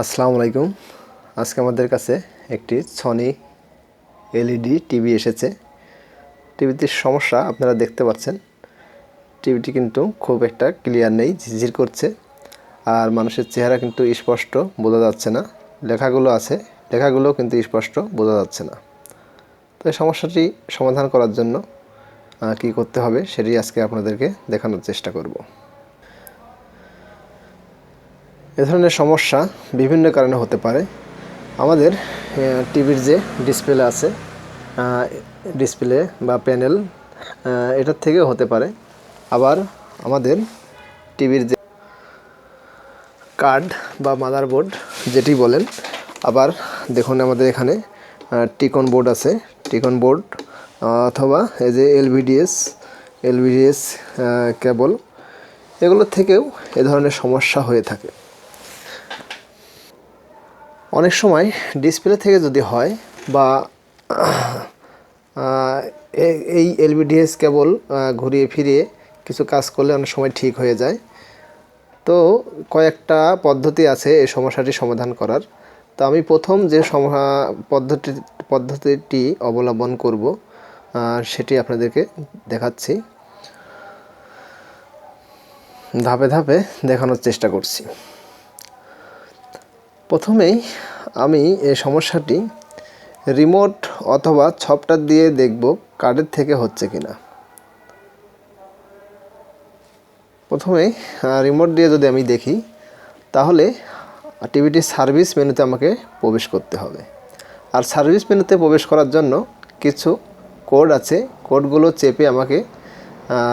আসসালামু আলাইকুম। আজকে আমাদের কাছে একটি সনি এলইডি টিভি এসেছে। টিভিতে সমস্যা আপনারা দেখতে পাচ্ছেন। টিভিটি কিন্তু খুব একটা ক্লিয়ার নেই, ঝিরঝির করছে, আর মানুষের চেহারা কিন্তু স্পষ্ট বোঝা যাচ্ছে না। লেখাগুলো আছে, লেখাগুলো কিন্তু স্পষ্ট বোঝা যাচ্ছে না। তো এই সমস্যাটি সমাধান করার জন্য কী করতে হবে সেটি আজকে আপনাদেরকে দেখানোর চেষ্টা করব। এ ধরনের সমস্যা বিভিন্ন কারণে হতে পারে। আমাদের টিভির যে ডিসপ্লে আছে, ডিসপ্লে বা প্যানেল, এটার থেকেও হতে পারে। আবার আমাদের টিভির যে কার্ড বা মাদারবোর্ড যেটি বলেন, আবার দেখুন আমাদের এখানে টিকন বোর্ড আছে, টিকন বোর্ড অথবা এই যে এলভিডিএস কেবল, এগুলোর থেকেও এ ধরনের সমস্যা হয়ে থাকে। অনেক সময় ডিসপ্লে থেকে যদি হয় বা এই এলভিডিএস কেবল ঘুরিয়ে ফিরিয়ে কিছু কাজ করলে অনেক সময় ঠিক হয়ে যায়। তো কয়েকটা পদ্ধতি আছে এই সমস্যাটি সমাধান করার। তো আমি প্রথম যে পদ্ধতিটি অবলম্বন করব সেটি আপনাদেরকে দেখাচ্ছি, ধাপে ধাপে দেখানোর চেষ্টা করছি। প্রথমেই আমি এই সমস্যাটি রিমোট অথবা সফটওয়্যার দিয়ে দেখব কার্ডের থেকে হচ্ছে কিনা। প্রথমে রিমোট দিয়ে যদি আমি দেখি, তাহলে টিভিটির সার্ভিস মেনুতে আমাকে প্রবেশ করতে হবে। আর সার্ভিস মেনুতে প্রবেশ করার জন্য কিছু কোড আছে, কোডগুলো চেপে আমাকে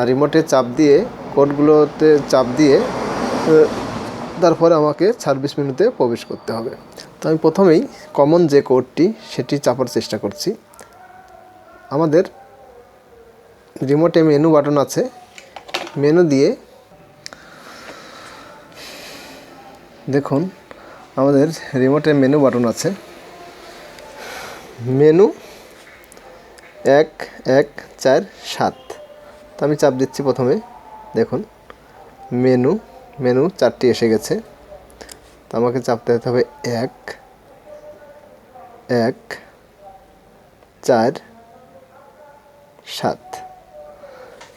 রিমোটে কোডগুলোতে চাপ দিয়ে তারপরে আমাকে সার্ভিস মেনুতে প্রবেশ করতে হবে। তো আমি প্রথমেই কমন যে কোডটি সেটি চাপার চেষ্টা করছি। আমাদের রিমোটে মেনু বাটন আছে, মেনু দিয়ে দেখুন আমাদের রিমোটে মেনু বাটন আছে, মেনু 1 1 4 7। তো আমি চাপ দিচ্ছি প্রথমে, দেখুন মেনু 4টি এসে গেছে। তো আমাকে চাপতে হবে 1 1 4 7।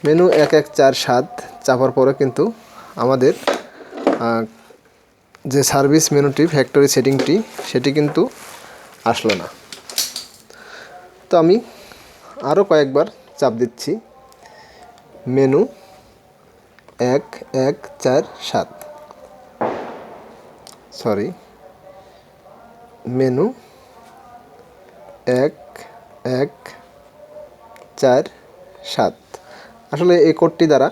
মেনু 1 1 4 7 চাপার পরে কিন্তু আমাদের যে সার্ভিস মেনুটি, ফ্যাক্টরি সেটিংটি, সেটি কিন্তু আসলো না। তো আমি আরও কয়েকবার চাপ দিচ্ছি, মেনু 1 1 4 7, মেনু 1 1 4 7। আসলে এই কোডটি দ্বারা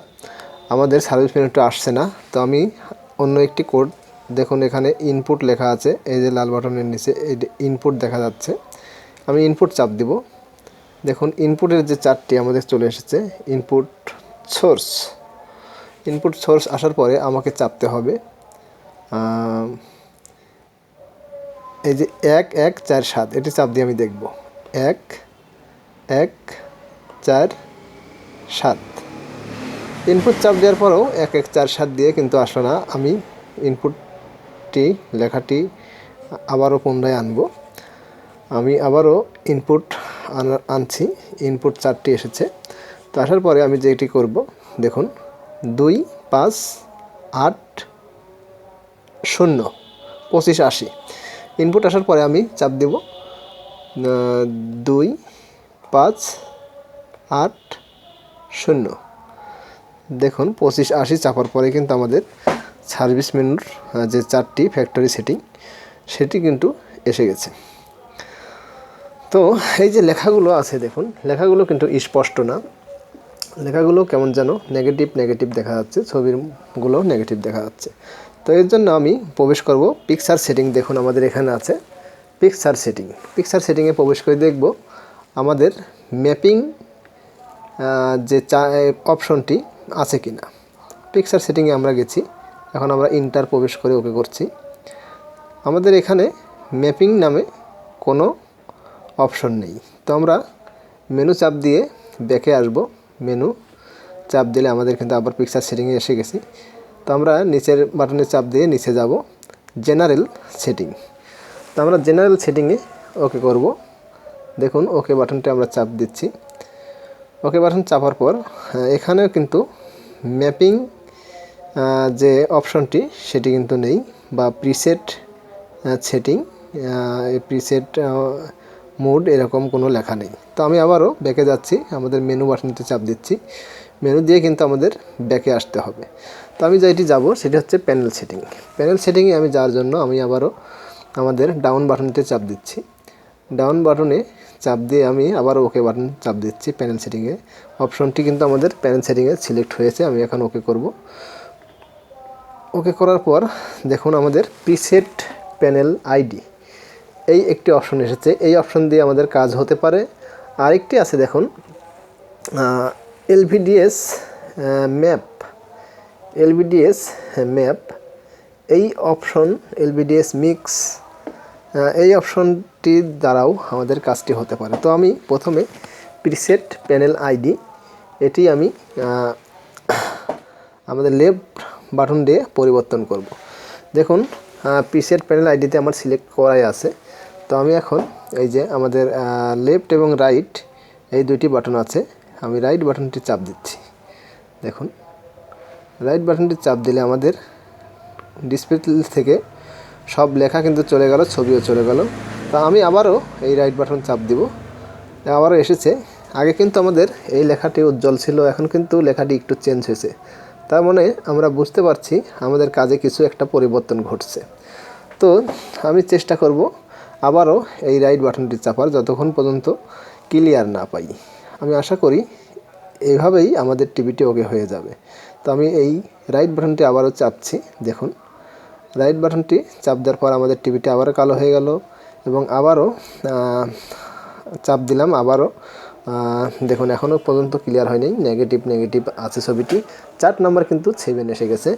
আমাদের সার্ভিস মেনুটা আসছে না। তো আমি অন্য একটি কোড, দেখুন এখানে ইনপুট লেখা আছে, এই যে লাল বাটনের নিচে এই ইনপুট দেখা যাচ্ছে। আমি ইনপুট চাপ দিব, দেখুন ইনপুটের যে 4টি আমাদের চলে এসেছে। ইনপুট সোর্স আসার পরে আমাকে চাপতে হবে এই যে 1 1 4 7, এটি চাপ দিয়ে আমি দেখব 1 1 4 7। ইনপুট চাপ দেওয়ার পরেও 1 1 4 7 দিয়ে কিন্তু আসলো না। আমি লেখাটি আবারও পুনরায় আনবো। আমি আবারও ইনপুট আনছি, ইনপুট 4টি এসেছে। তো আসার পরে আমি যেটি করব, দেখুন 2 5 8 0 25 80। ইনপুট আসার পরে আমি চাপ দেব 2 5 8 0। দেখুন 25 80 চাপার পরে কিন্তু আমাদের সার্ভিস মেনুর যে 4টি ফ্যাক্টরি সেটিং, সেটি কিন্তু এসে গেছে। তো এই যে লেখাগুলো আছে, দেখুন লেখাগুলো কিন্তু স্পষ্ট না, লেখাগুলো কেমন যেন নেগেটিভ দেখা যাচ্ছে, ছবিগুলো নেগেটিভ দেখা যাচ্ছে। তো এর জন্য আমি প্রবেশ করব পিকচার সেটিং। দেখুন আমাদের এখানে আছে পিকচার সেটিংয়ে প্রবেশ করে দেখব আমাদের ম্যাপিং যে অপশনটি আছে কিনা। পিকচার সেটিংয়ে আমরা গেছি, এখন আমরা ইন্টার প্রবেশ করে ওকে করছি। আমাদের এখানে ম্যাপিং নামে কোনো অপশন নেই। তো আমরা মেনু চাপ দিয়ে ব্যাকে আসব, মেনু চাপ দিলে আমাদের কিন্তু আবার পিকচার সেটিংয়ে এসে গেছি। তো আমরা নিচের বাটনে চাপ দিয়ে নিচে যাব, জেনারেল সেটিং। তো আমরা জেনারেল সেটিংয়ে ওকে করব। দেখুন ওকে বাটনটি আমরা চাপ দিচ্ছি। ওকে বাটন চাপার পর এখানেও কিন্তু ম্যাপিং যে অপশনটি সেটি কিন্তু নেই, বা প্রিসেট সেটিং, এই প্রিসেট মোড এরকম কোনো লেখা নেই। তো আমি আবারও ব্যাকে যাচ্ছি, আমাদের মেনু বাটনটি চাপ দিচ্ছি। মেনু দিয়ে কিন্তু আমাদের ব্যাকে আসতে হবে। তো আমি যেটি যাব সেটি হচ্ছে প্যানেল সেটিং। প্যানেল সেটিংয়ে আমি যাওয়ার জন্য আমি আবারও আমাদের ডাউন বাটনটি চাপ দিচ্ছি। ডাউন বাটনে চাপ দিয়ে আমি আবারও ওকে বাটন চাপ দিচ্ছি। প্যানেল সেটিংয়ে অপশনটি কিন্তু আমাদের প্যানেল সেটিংয়ে সিলেক্ট হয়েছে। আমি এখন ওকে করব। ওকে করার পর দেখুন আমাদের প্রিসেট প্যানেল আইডি এই একটি অপশন এসেছে। এই অপশন দিয়ে আমাদের কাজ হতে পারে। আরেকটি আছে দেখুন এলভিডিএস ম্যাপ, এলভিডিএস ম্যাপ এই অপশন, এলভিডিএস মিক্স এই অপশনটির দ্বারাও আমাদের কাজটি হতে পারে। তো আমি প্রথমে প্রিসেট প্যানেল আইডি এটি আমি আমাদের লেফট বাটন দিয়ে পরিবর্তন করব। দেখুন প্রিসেট প্যানেল আইডিতে আমার সিলেক্ট করাই আছে। তো আমি এখন এই যে আমাদের লেফট এবং রাইট এই দুইটি বাটন আছে, আমি রাইট বাটনটি চাপ দিচ্ছি। দেখুন রাইট বাটনটি চাপ দিলে আমাদের ডিসপ্লে থেকে সব লেখা কিন্তু চলে গেল, ছবিও চলে গেল। তো আমি আবারও এই রাইট বাটন চাপ দিব, আবারও এসেছে। আগে কিন্তু আমাদের এই লেখাটি উজ্জ্বল ছিল, এখন কিন্তু লেখাটি একটু চেঞ্জ হয়েছে। তার মানে আমরা বুঝতে পারছি আমাদের কাজে কিছু একটা পরিবর্তন ঘটছে। তো আমি চেষ্টা করব আবারও এই রাইট বাটনটি চাপার, যতক্ষণ পর্যন্ত ক্লিয়ার না পাই। আমি আশা করি এইভাবেই আমাদের টিভিটি ওকে হয়ে যাবে। তো আমি এই রাইট বাটনটি আবারও চাপছি। দেখুন রাইট বাটনটি চাপ দেওয়ার পর আমাদের টিভিটি আবারও কালো হয়ে গেল, এবং আবারও চাপ দিলাম আবারও। দেখুন এখনও পর্যন্ত ক্লিয়ার হয়নি, নেগেটিভ নেগেটিভ আছে ছবিটি। 4 নাম্বার কিন্তু 7 এসে গেছে।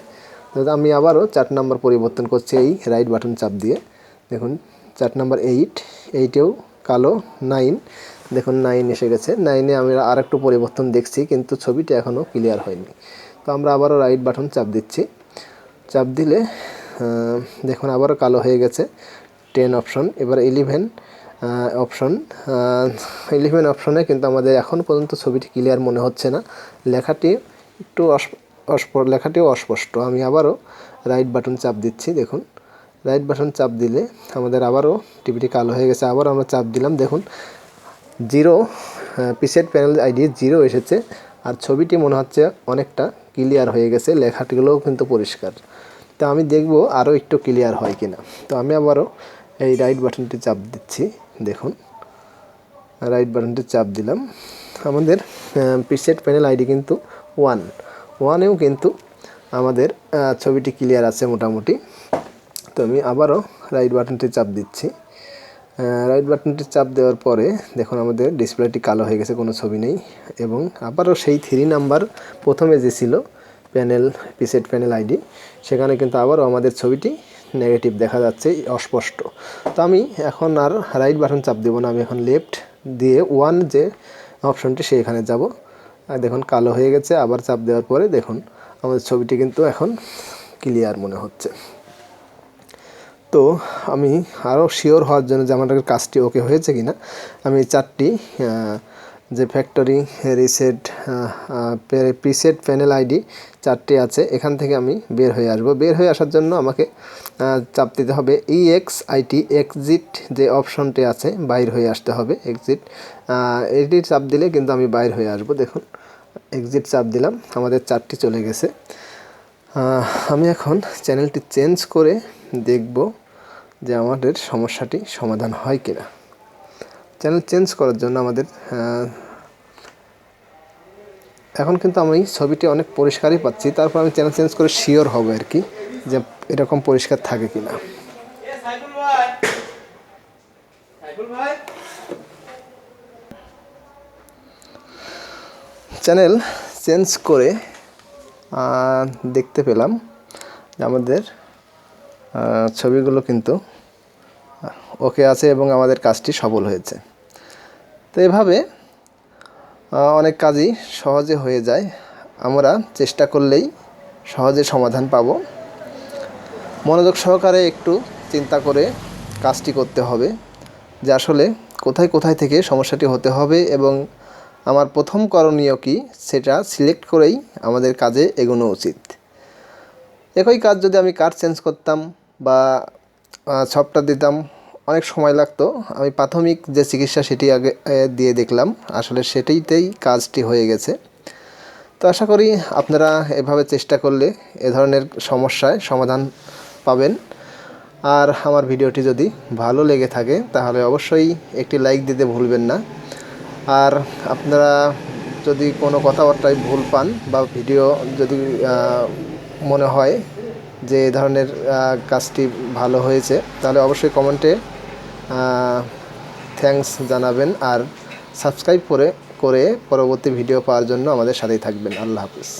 তো আমি আবারও 4 নাম্বার পরিবর্তন করছি এই রাইট বাটন চাপ দিয়ে। দেখুন 4 নাম্বার 8, 8এও কালো। 9 দেখুন 9 এসে গেছে। 9-এ আমি আর একটু পরিবর্তন দেখছি, কিন্তু ছবিটি এখনও ক্লিয়ার হয়নি। তো আমরা আবারও রাইট বাটন চাপ দিচ্ছি। চাপ দিলে দেখুন আবারও কালো হয়ে গেছে। 10 অপশন, এবার 11 অপশন। 11 অপশনে কিন্তু আমাদের এখন পর্যন্ত ছবিটি ক্লিয়ার মনে হচ্ছে না, লেখাটি একটু লেখাটিও অস্পষ্ট। আমি আবারও রাইট বাটন চাপ দিচ্ছি। দেখুন রাইট বাটন চাপ দিলে আমাদের আবারও টিভিটি কালো হয়ে গেছে। আবার আমরা চাপ দিলাম, দেখুন 0 প্রিসেট প্যানেল আইডি 0 এসেছে, আর ছবিটি মনে হচ্ছে অনেকটা ক্লিয়ার হয়ে গেছে, লেখাটিগুলোও কিন্তু পরিষ্কার। তো আমি দেখব আরও একটু ক্লিয়ার হয় কিনা। তো আমি আবারও এই রাইট বাটনটি চাপ দিচ্ছি। দেখুন রাইট বাটনটি চাপ দিলাম, আমাদের প্রিসেট প্যানেল আইডি কিন্তু 1-1-এও কিন্তু আমাদের ছবিটি ক্লিয়ার আছে মোটামুটি। তো আমি আবারও রাইট বাটনটি চাপ দিচ্ছি। রাইট বাটনটি চাপ দেওয়ার পরে দেখুন আমাদের ডিসপ্লেটি কালো হয়ে গেছে, কোনো ছবি নেই। এবং আবারও সেই 3 নাম্বার প্রথমে যে ছিল প্যানেল প্রিসেট প্যানেল আইডি, সেখানে কিন্তু আবারও আমাদের ছবিটি নেগেটিভ দেখা যাচ্ছে, অস্পষ্ট। তো আমি এখন আর রাইট বাটন চাপ দেবো না, আমি এখন লেফট দিয়ে 1 যে অপশনটি সেইখানে যাব। আর দেখুন কালো হয়ে গেছে। আবার চাপ দেওয়ার পরে দেখুন আমাদের ছবিটি কিন্তু এখন ক্লিয়ার মনে হচ্ছে। তো আমি আরও শিওর হওয়ার জন্য যে আমাদের কাজটি ওকে হয়েছে কিনা, আমি 4টি যে factory reset preset panel ID 4টি আছে, এখান থেকে আমি বের হয়ে আসব। বের হয়ে আসার জন্য আমাকে চাপ দিতে হবে EXIT, এক্সিট যে অপশনটি আছে, বাইর হয়ে আসতে হবে। এক্সিট এটি চাপ দিলে কিন্তু আমি বাইর হয়ে আসব। দেখুন এক্সিট চাপ দিলাম, আমাদের 4টি চলে গেছে। আমি এখন চ্যানেলটি চেঞ্জ করে দেখব যে আমাদের সমস্যাটি সমাধান হয় কিনা। চ্যানেল চেঞ্জ করার জন্য আমাদের এখন কিন্তু আমি ছবিটি অনেক পরিষ্কারই পাচ্ছি। তারপর আমি চ্যানেল চেঞ্জ করে শিওর হব আর কি, যে এরকম পরিষ্কার থাকে কিনা। চ্যানেল চেঞ্জ করে দেখতে পেলাম যে আমাদের ছবিগুলো কিন্তু ওকে আছে এবং আমাদের কাজটি সফল হয়েছে। তো এভাবে অনেক কাজই সহজে হয়ে যায়, আমরা চেষ্টা করলেই সহজে সমাধান পাব। মনোযোগ সহকারে একটু চিন্তা করে কাজটি করতে হবে যে আসলে কোথায় কোথায় থেকে সমস্যাটি হতে হবে এবং আমার প্রথম করণীয় কী সেটা সিলেক্ট করেই আমাদের কাজে এগোনো উচিত। একই কাজ যদি আমি কাট চেঞ্জ করতাম বা সফটওয়্যার দিতাম অনেক সময় লাগতো। আমি প্রাথমিক যে চিকিৎসা সেটি আগে দিয়ে দেখলাম, আসলে সেটিতেই কাজটি হয়ে গেছে। তো আশা করি আপনারা এভাবে চেষ্টা করলে এ ধরনের সমস্যায় সমাধান পাবেন। আর আমার ভিডিওটি যদি ভালো লেগে থাকে তাহলে অবশ্যই একটি লাইক দিতে ভুলবেন না। আর আপনারা যদি কোনো কথাবার্তায় ভুল পান বা ভিডিও যদি মনে হয় যে এই ধরনের কাজটি ভালো হয়েছে তাহলে অবশ্যই কমেন্টে থ্যাঙ্কস জানাবেন আর সাবস্ক্রাইব করে পরবর্তী ভিডিও পাওয়ার জন্য আমাদের সাথেই থাকবেন। আল্লাহ হাফিজ।